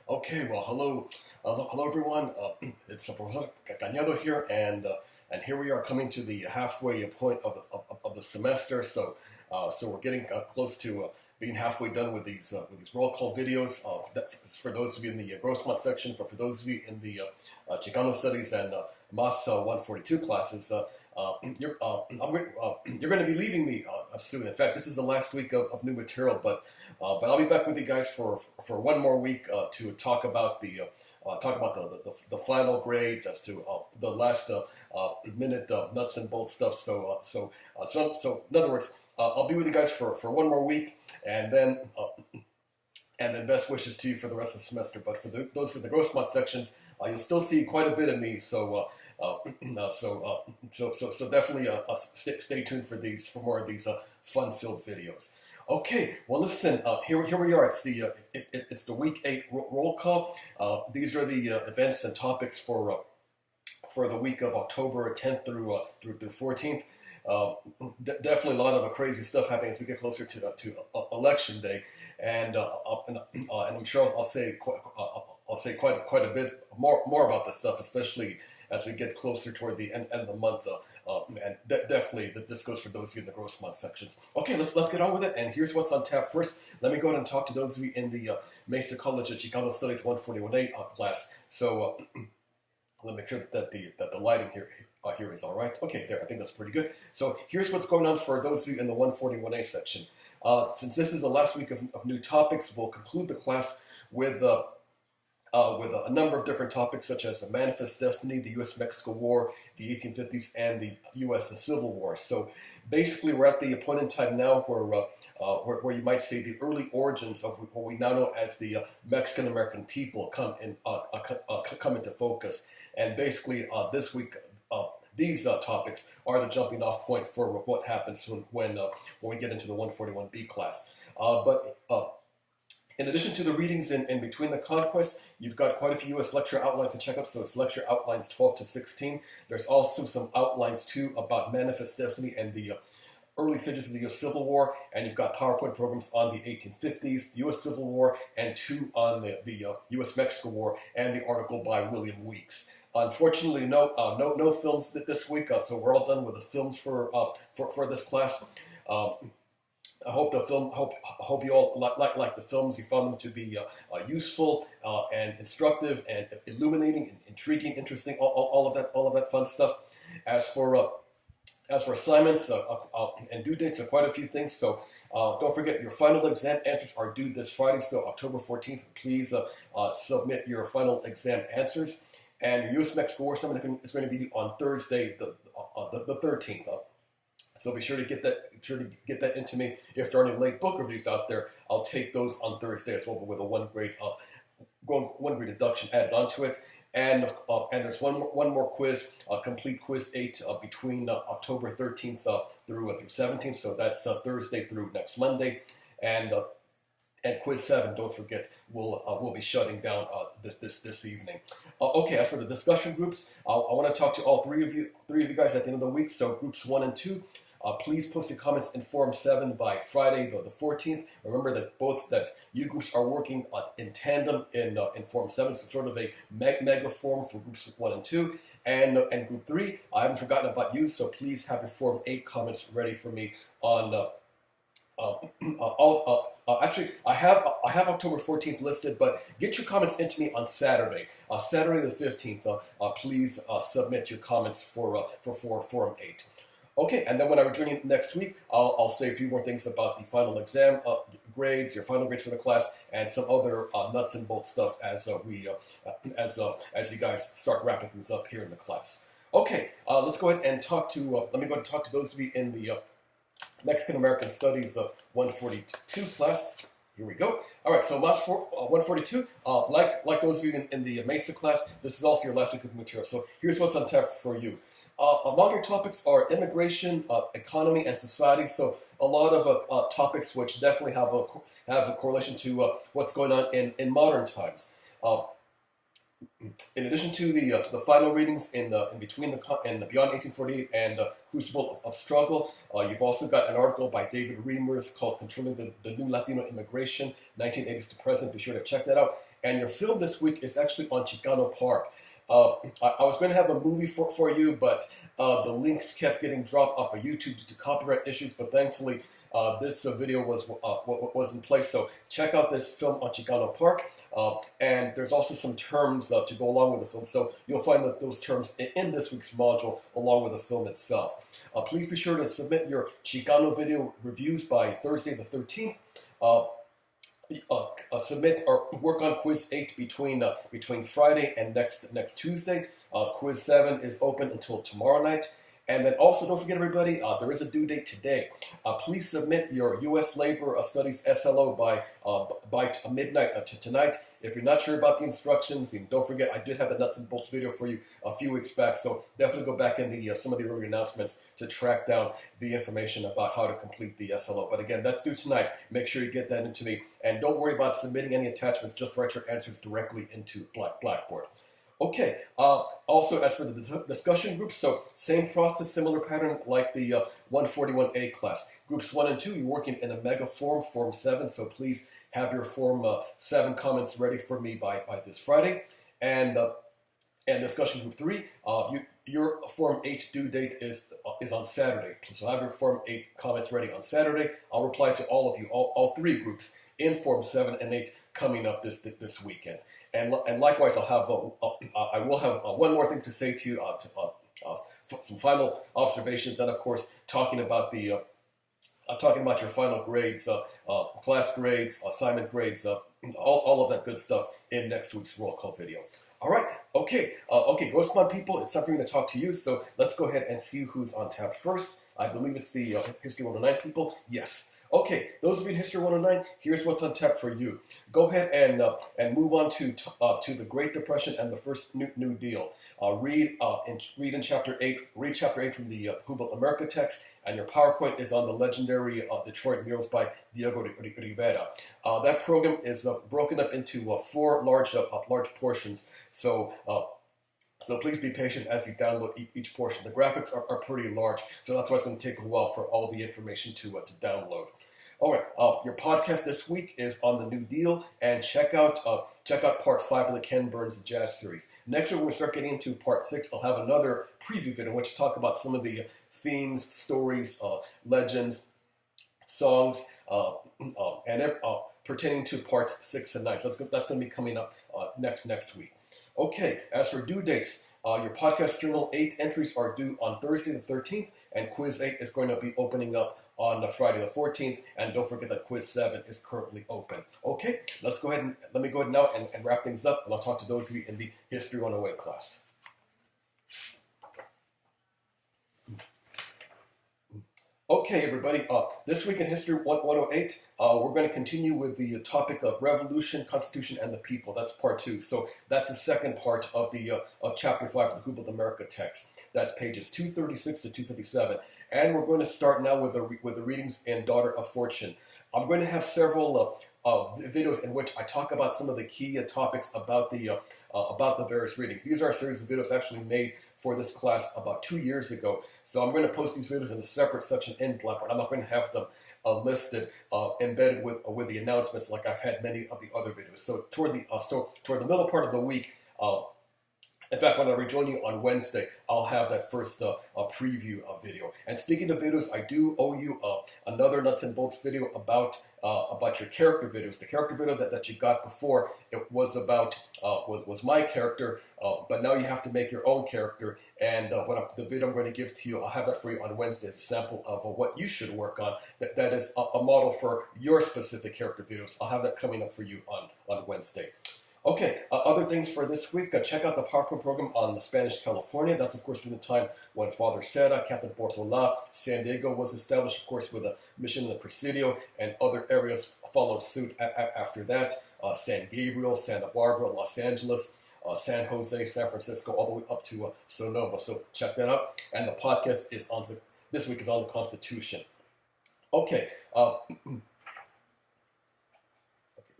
Okay, well, hello everyone. It's Profesor Cañedo here, and here we are coming to the halfway point of the semester. So we're getting close to being halfway done with these roll call videos. For those of you in the Grossmont section, but for those of you in the Chicano Studies and Mas 142 classes, you're going to be leaving me soon. In fact, this is the last week of new material, but I'll be back with you guys for one more week to talk about the final grades as to the last minute nuts and bolts stuff. So in other words, I'll be with you guys for one more week, and then best wishes to you for the rest of the semester. But for those for the Grossmont sections, you'll still see quite a bit of me. So definitely stay tuned for more of these fun-filled videos. Okay, well listen, here we are. It's the week 8 roll call. These are the events and topics for the week of October 10th through 14th. Definitely a lot of crazy stuff happening as we get closer to election day, and I'm sure I'll say quite a bit more about this stuff, especially as we get closer toward the end of the month. And definitely this goes for those of you in the Grossmont sections. Okay, let's get on with it. And here's what's on tap first. Let me go ahead and talk to those of you in the Mesa College Chicano Studies 141A class. So let me make sure that the lighting here is all right. Okay, there. I think that's pretty good. So here's what's going on for those of you in the 141A section. Since this is the last week of new topics, we'll conclude the class with a number of different topics such as the Manifest Destiny, the U.S.-Mexico War, the 1850s, and the U.S. Civil War. So basically, we're at the point in time now where you might say the early origins of what we now know as the Mexican-American people come into focus. And basically, this week, these topics are the jumping off point for what happens when we get into the 141B class. In addition to the readings in between the conquests, you've got quite a few U.S. lecture outlines to check out. So it's lecture outlines 12 to 16. There's also some outlines, too, about Manifest Destiny and the early stages of the U.S. Civil War. And you've got PowerPoint programs on the 1850s, the U.S. Civil War, and 2 on the U.S.-Mexico War, and the article by William Weeks. Unfortunately, no films this week, so we're all done with the films for this class. I hope you all like the films. You found them to be useful and instructive and illuminating and intriguing, interesting, all of that fun stuff. As for assignments and due dates, are quite a few things. So don't forget, your final exam answers are due this Friday, so October 14th. Please submit your final exam answers. And your U.S.-Mexico War summit is going to be due on Thursday, the 13th. So be sure to get that into me. If there are any late book reviews out there, I'll take those on Thursday as well, but with a one grade deduction added onto it. And there's one more quiz, complete quiz 8 between October 13th through 17th. So that's Thursday through next Monday, and quiz 7. Don't forget, we'll be shutting down this evening. Okay, as for the discussion groups, I want to talk to all three of you guys at the end of the week. So groups 1 and 2. Please post your comments in Forum 7 by Friday, the 14th. Remember that you groups are working in tandem in Forum 7, so sort of a mega forum for groups 1 and 2. And group 3, I haven't forgotten about you, so please have your Forum 8 comments ready for me on. Actually, I have October 14th listed, but get your comments into me on Saturday, Saturday the 15th. Please submit your comments for Forum 8. Okay, and then when I return you next week, I'll say a few more things about the final exam grades, your final grades for the class, and some other nuts and bolts stuff as you guys start wrapping things up here in the class. Okay, let's go ahead and talk to. Let me go ahead and talk to those of you in the Mexican American Studies 142 class. Here we go. All right, so last 142, like those of you in the Mesa class, this is also your last week of material. So here's what's on tap for you. Among your topics are immigration, economy, and society. So a lot of topics which definitely have a correlation to what's going on in modern times. In addition to the final readings in between and beyond 1848 and Crucible of Struggle, you've also got an article by David Reimers called "Controlling the New Latino Immigration, 1980s to Present." Be sure to check that out. And your film this week is actually on Chicano Park. I was going to have a movie for you, but the links kept getting dropped off of YouTube due to copyright issues. But thankfully, this video was in place. So check out this film on Chicano Park. And there's also some terms to go along with the film. So you'll find that those terms in this week's module along with the film itself. Please be sure to submit your Chicano video reviews by Thursday the 13th. Submit or work on quiz 8 between Friday and next Tuesday. Quiz 7 is open until tomorrow night. And then also, don't forget, everybody, there is a due date today. Please submit your U.S. Labor Studies SLO by midnight tonight. If you're not sure about the instructions, and don't forget, I did have the nuts and bolts video for you a few weeks back, so definitely go back in the some of the earlier announcements to track down the information about how to complete the SLO. But again, that's due tonight. Make sure you get that into me. And don't worry about submitting any attachments. Just write your answers directly into Blackboard. Okay, also as for the discussion groups, so same process, similar pattern like the 141A class. Groups 1 and 2, you're working in a mega form, Form 7, so please have your Form 7 comments ready for me by this Friday. And discussion group 3, your Form 8 due date is on Saturday. So have your Form 8 comments ready on Saturday. I'll reply to all of you, all 3 groups in Form 7 and 8 coming up this weekend. And likewise, I will have one more thing to say to you, some final observations, and of course, talking about your final grades, class grades, assignment grades, all of that good stuff in next week's roll call video. All right, okay, Ghost Mod people, it's time for me to talk to you. So let's go ahead and see who's on tap first. I believe it's the History 109 people. Yes. Okay, those of you in History 109, here's what's on tap for you. Go ahead and move on to the Great Depression and the First New Deal. Read in Chapter 8. Read Chapter 8 from the Who Built America text, and your PowerPoint is on the legendary Detroit murals by Diego Rivera. That program is broken up into 4 large portions. So please be patient as you download each portion. The graphics are pretty large, so that's why it's going to take a while for all the information to download. All right, your podcast this week is on the New Deal, and check out part 5 of the Ken Burns Jazz series. Next week, when we start getting into part 6, I'll have another preview video in which I talk about some of the themes, stories, legends, songs, and pertaining to parts 6 and 9. So that's going to be coming up next week. Okay, as for due dates, your podcast journal 8 entries are due on Thursday the 13th, and quiz 8 is going to be opening up on Friday the 14th, and don't forget that quiz 7 is currently open. Okay, let me go ahead now and wrap things up, and I'll talk to those of you in the History 108 class. Okay, everybody, this week in History 108, we're going to continue with the topic of revolution, constitution, and the people. That's part 2. So that's the second part of Chapter 5 of the Who Built America text. That's pages 236 to 257. And we're going to start now with the readings in Daughter of Fortune. I'm going to have several videos in which I talk about some of the key topics about the various readings. These are a series of videos actually made for this class about 2 years ago. So I'm going to post these videos in a separate section in Blackboard. I'm not going to have them listed, embedded with the announcements like I've had many of the other videos. So toward the middle part of the week, in fact, when I rejoin you on Wednesday, I'll have that first preview video. And speaking of videos, I do owe you another nuts and bolts video about your character videos. The character video that you got before, it was about was my character, but now you have to make your own character. And the video I'm going to give to you, I'll have that for you on Wednesday as a sample of what you should work on. That is a model for your specific character videos. I'll have that coming up for you on Wednesday. Okay, other things for this week, check out the PowerPoint program on the Spanish California. That's, of course, from the time when Father Serra, Captain Portola, San Diego was established, of course, with a mission in the Presidio, and other areas followed suit after that. San Gabriel, Santa Barbara, Los Angeles, San Jose, San Francisco, all the way up to Sonoma. So check that out. And the podcast is this week is on the Constitution. Okay.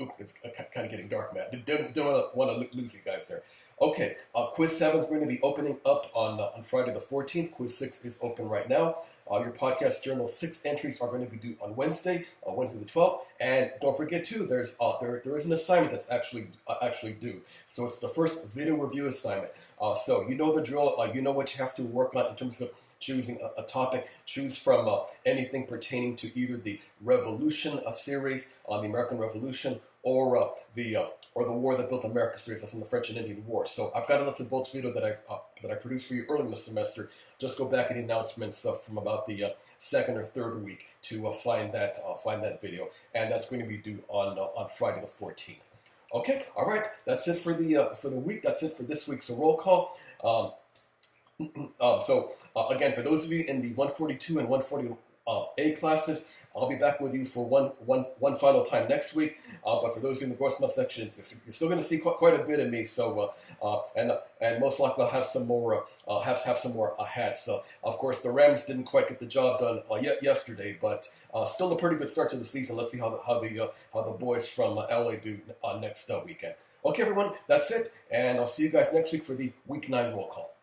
Oop, it's kind of getting dark, man. Don't want to lose you guys there. Okay, quiz 7 is going to be opening up on Friday the 14th. Quiz 6 is open right now. Your podcast journal 6 entries are going to be due on Wednesday the 12th. And don't forget too, there is an assignment that's actually due. So it's the first video review assignment. So you know the drill. You know what you have to work on in terms of choosing a topic. Choose from anything pertaining to either the Revolution series on the American Revolution, or the War That Built America series. That's in the French and Indian War. So I've got a nuts and bolts video that I produced for you early in the semester. Just go back in the announcements from about the second or third week to find that video, and that's going to be due on Friday the 14th. Okay, all right. That's it for the week. That's it for this week's roll call. Again, for those of you in the 142 and 140A classes, I'll be back with you for one final time next week. But for those of you in the gross math section, you're still going to see quite a bit of me. So and most likely I'll have some more have some more hats. Of course, the Rams didn't quite get the job done yesterday, but still a pretty good start to the season. Let's see how the boys from LA do next weekend. Okay, everyone, that's it, and I'll see you guys next week for the Week 9 roll call.